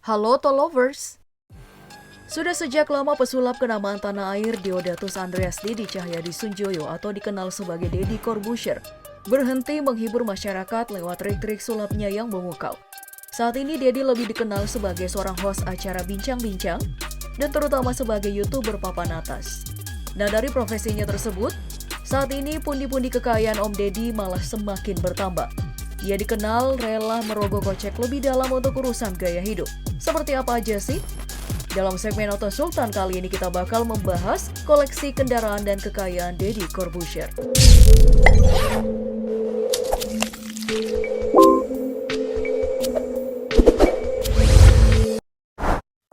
Halo Tolovers! Sudah sejak lama pesulap kenamaan tanah air Deodatus Andreas Dedy Cahyadi Sunjoyo atau dikenal sebagai Deddy Corbuzier berhenti menghibur masyarakat lewat trik-trik sulapnya yang memukau. Saat ini Deddy lebih dikenal sebagai seorang host acara bincang-bincang dan terutama sebagai YouTuber papan atas. Nah, dari profesinya tersebut, saat ini pundi-pundi kekayaan Om Deddy malah semakin bertambah. Ia dikenal rela merogoh kocek lebih dalam untuk urusan gaya hidup. Seperti apa aja sih? Dalam segmen Auto Sultan kali ini kita bakal membahas koleksi kendaraan dan kekayaan Deddy Corbuzier.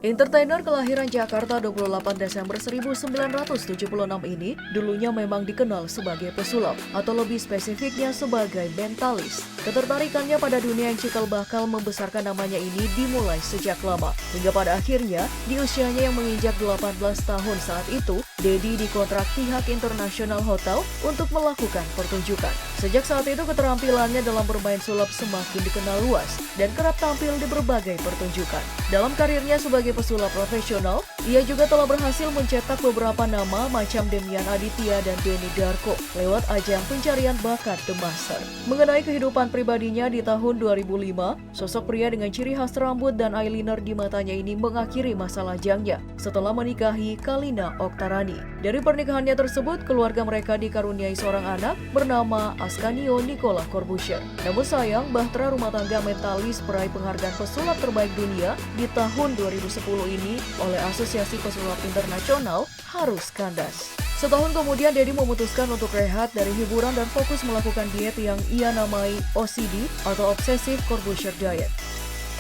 Entertainer kelahiran Jakarta 28 Desember 1976 ini dulunya memang dikenal sebagai pesulap atau lebih spesifiknya sebagai mentalis. Ketertarikannya pada dunia yang cikal bakal membesarkan namanya ini dimulai sejak lama. Hingga pada akhirnya, di usianya yang menginjak 18 tahun saat itu, Deddy dikontrak pihak International Hotel untuk melakukan pertunjukan. Sejak saat itu keterampilannya dalam bermain sulap semakin dikenal luas dan kerap tampil di berbagai pertunjukan. Dalam karirnya sebagai pesulap profesional, ia juga telah berhasil mencetak beberapa nama macam Demian Aditya dan Denny Darko lewat ajang pencarian bakat The Master. Mengenai kehidupan pribadinya di tahun 2005, sosok pria dengan ciri khas rambut dan eyeliner di matanya ini mengakhiri masa lajangnya setelah menikahi Kalina Oktarani. Dari pernikahannya tersebut, keluarga mereka dikaruniai seorang anak bernama Ascanio Nicola Corbuzier. Namun sayang, bahtera rumah tangga mentalis peraih penghargaan pesulap terbaik dunia di tahun 2010 ini oleh Asosiasi Pesulap Internasional harus kandas. Setahun kemudian, Deddy memutuskan untuk rehat dari hiburan dan fokus melakukan diet yang ia namai OCD atau Obsessive Corbuzier Diet.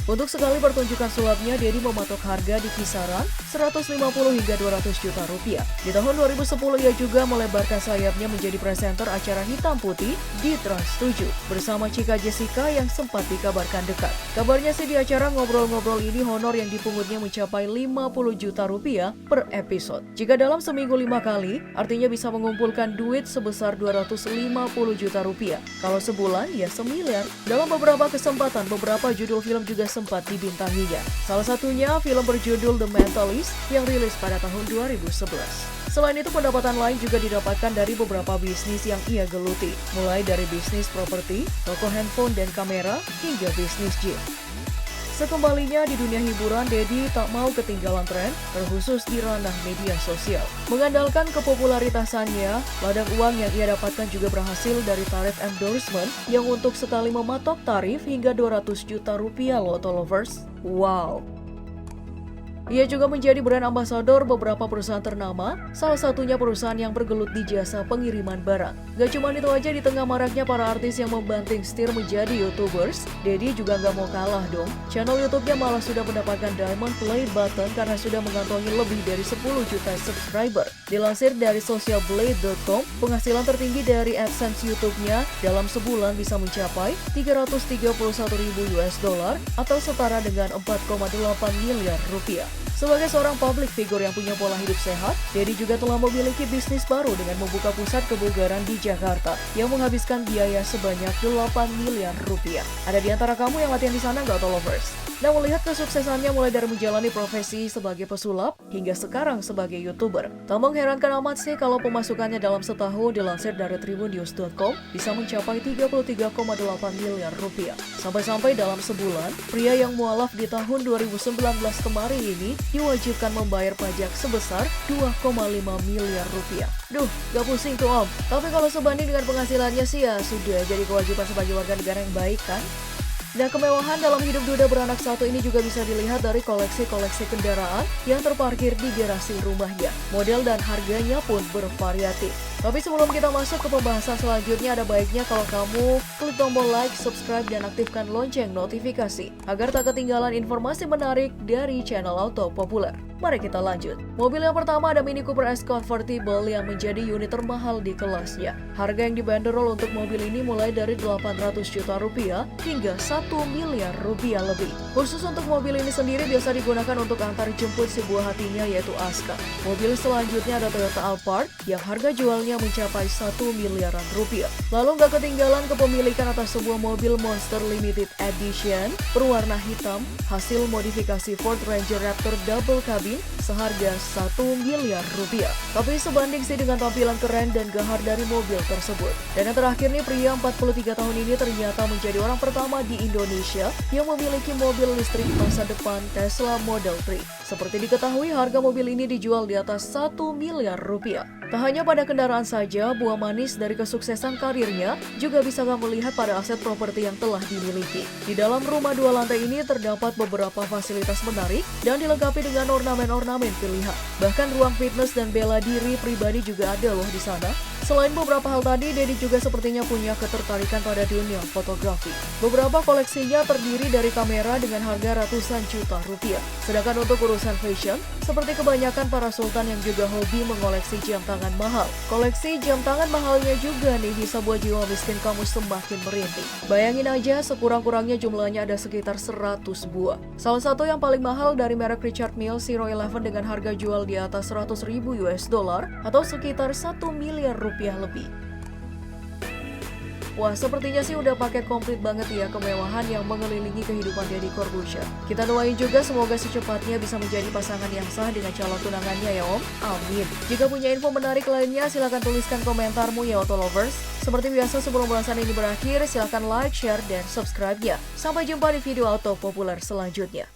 Untuk sekali pertunjukan sulapnya, Deddy mematok harga di kisaran 150 hingga 200 juta rupiah. Di tahun 2010, ia juga melebarkan sayapnya menjadi presenter acara hitam putih di Trans 7 bersama Chika Jessica yang sempat dikabarkan dekat. Kabarnya sih di acara ngobrol-ngobrol ini honor yang dipungutnya mencapai 50 juta rupiah per episode. Jika dalam seminggu 5 kali, artinya bisa mengumpulkan duit sebesar 250 juta rupiah. Kalau sebulan, ya semiliar. Dalam beberapa kesempatan, beberapa judul film juga sempat dibintanginya. Salah satunya film berjudul The Mentalist yang rilis pada tahun 2011. Selain itu, pendapatan lain juga didapatkan dari beberapa bisnis yang ia geluti, mulai dari bisnis properti, toko handphone dan kamera, hingga bisnis gym. Sekembalinya di dunia hiburan, Deddy tak mau ketinggalan tren, terkhusus di ranah media sosial. Mengandalkan kepopularitasannya, ladang uang yang ia dapatkan juga berhasil dari tarif endorsement yang untuk sekali mematok tarif hingga 200 juta rupiah loh Tolovers. Wow! Ia juga menjadi brand ambasador beberapa perusahaan ternama, salah satunya perusahaan yang bergelut di jasa pengiriman barang. Gak cuma itu aja, di tengah maraknya para artis yang membanting setir menjadi YouTubers, Deddy juga gak mau kalah dong. Channel YouTube-nya malah sudah mendapatkan Diamond Play Button karena sudah mengantongi lebih dari 10 juta subscriber. Dilansir dari socialblade.com, penghasilan tertinggi dari AdSense YouTube-nya dalam sebulan bisa mencapai 331.000 US dollar atau setara dengan 4,8 miliar rupiah. Sebagai seorang public figure yang punya pola hidup sehat, Deddy juga telah memiliki bisnis baru dengan membuka pusat kebugaran di Jakarta yang menghabiskan biaya sebanyak 8 miliar rupiah. Ada di antara kamu yang latihan di sana nggak, Tolovers? Nah, melihat kesuksesannya mulai dari menjalani profesi sebagai pesulap hingga sekarang sebagai YouTuber, tak mengherankan amat sih kalau pemasukannya dalam setahun dilansir dari tribunnews.com bisa mencapai 33,8 miliar rupiah. Sampai-sampai dalam sebulan, pria yang mualaf di tahun 2019 kemarin ini diwajibkan membayar pajak sebesar 2,5 miliar rupiah. Duh, gak pusing tuh Om. Tapi kalau sebanding dengan penghasilannya sih ya sudah jadi kewajiban sebagai warga negara yang baik kan? Dan kemewahan dalam hidup duda beranak satu ini juga bisa dilihat dari koleksi-koleksi kendaraan yang terparkir di garasi rumahnya. Model dan harganya pun bervariatif. Tapi sebelum kita masuk ke pembahasan selanjutnya, ada baiknya kalau kamu klik tombol like, subscribe, dan aktifkan lonceng notifikasi agar tak ketinggalan informasi menarik dari channel Auto Populer. Mari kita lanjut. Mobil yang pertama ada Mini Cooper S Convertible yang menjadi unit termahal di kelasnya. Harga yang dibanderol untuk mobil ini mulai dari 800 juta rupiah hingga 1 miliar rupiah lebih. Khusus untuk mobil ini sendiri biasa digunakan untuk antar jemput si buah hatinya yaitu Aska. Mobil selanjutnya ada Toyota Alphard yang harga jualnya mencapai 1 miliaran rupiah. Lalu nggak ketinggalan kepemilikan atas sebuah mobil Monster Limited Edition berwarna hitam hasil modifikasi Ford Ranger Raptor Double Cabin seharga 1 miliar rupiah. Tapi sebanding sih dengan tampilan keren dan gahar dari mobil tersebut. Dan yang terakhir nih, pria 43 tahun ini ternyata menjadi orang pertama di Indonesia yang memiliki mobil listrik masa depan Tesla Model 3. Seperti diketahui, harga mobil ini dijual di atas 1 miliar rupiah. Tak hanya pada kendaraan saja, buah manis dari kesuksesan karirnya juga bisa kamu lihat pada aset properti yang telah dimiliki. Di dalam rumah 2 lantai ini terdapat beberapa fasilitas menarik dan dilengkapi dengan ornamen-ornamen pilihan. Bahkan ruang fitness dan bela diri pribadi juga ada loh di sana. Selain beberapa hal tadi, Dedi juga sepertinya punya ketertarikan pada dunia fotografi. Beberapa koleksinya terdiri dari kamera dengan harga ratusan juta rupiah. Sedangkan untuk urusan fashion, seperti kebanyakan para sultan yang juga hobi mengoleksi jam tangan mahal. Koleksi jam tangan mahalnya juga nih bisa buat jiwa miskin kamu semakin merintih. Bayangin aja, sekurang-kurangnya jumlahnya ada sekitar 100 buah. Salah satu yang paling mahal dari merek Richard Mille Zero Eleven dengan harga jual di atas 100.000 US dollar atau sekitar 1 miliar rupiah lebih. Wah, sepertinya sih udah paket komplit banget ya kemewahan yang mengelilingi kehidupan Deddy Corbuzier. Kita doain juga semoga secepatnya bisa menjadi pasangan yang sah dengan calon tunangannya ya Om. Amin. Jika punya info menarik lainnya, silahkan tuliskan komentarmu ya Auto Lovers. Seperti biasa sebelum ulasan ini berakhir, silahkan like, share, dan subscribe ya. Sampai jumpa di video auto populer selanjutnya.